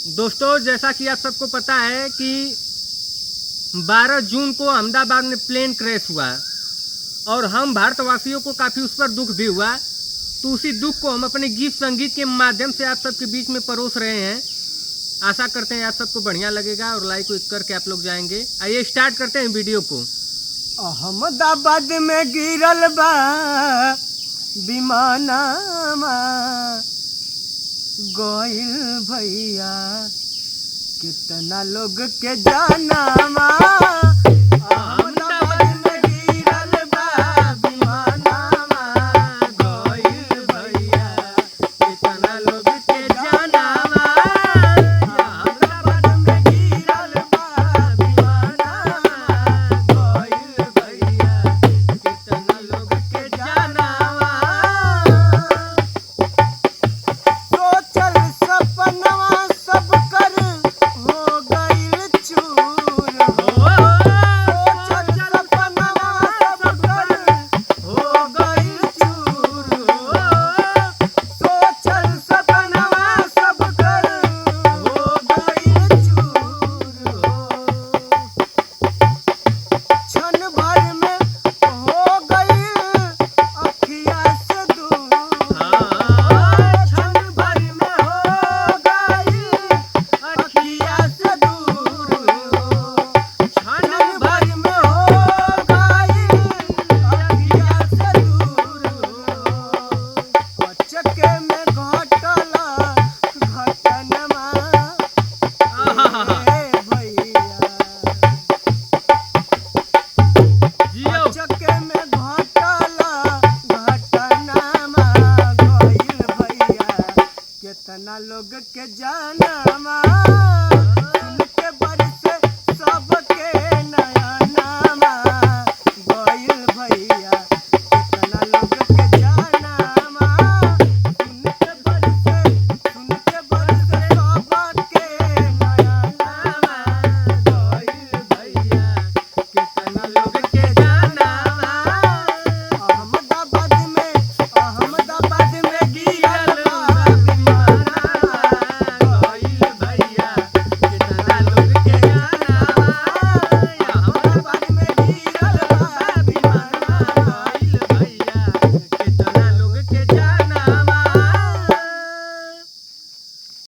दोस्तों, जैसा कि आप सबको पता है कि 12 जून को अहमदाबाद में प्लेन क्रैश हुआ और हम भारतवासियों को काफ़ी उस पर दुख भी हुआ। तो उसी दुख को हम अपने गीत संगीत के माध्यम से आप सबके बीच में परोस रहे हैं। आशा करते हैं आप सबको बढ़िया लगेगा और लाइक करके आप लोग जाएंगे। आइए स्टार्ट करते हैं वीडियो को। अहमदाबाद में गिरल बा विमानमा, गइल भैया कितना लोग के जानामा। अहमदाबाद में गिरल बा विमानमा, गइल भैया कितना लोग के जानामा। अहमदाबाद में गिरल बा विमानमा, गइल भैया कितना लोग के जानामा। सोचल सपनवा सब कर हो गइल चूर हो। सोचल सपनवा सब कर हो गइल चूर हो। सोचल सपनवा सब कर हो गइल चूर हो। क्षण भर में हो गइल अखिया से दूर। क्षण भर में हो गइल अखिया से दूर हो। क्षण भर में हो गइल अखिया से दूर हो। अचके में घटला घटनमा ए भैया। जियो। चक्के में घटला घटनामा, गइल भैया कितना लोग के जानामा।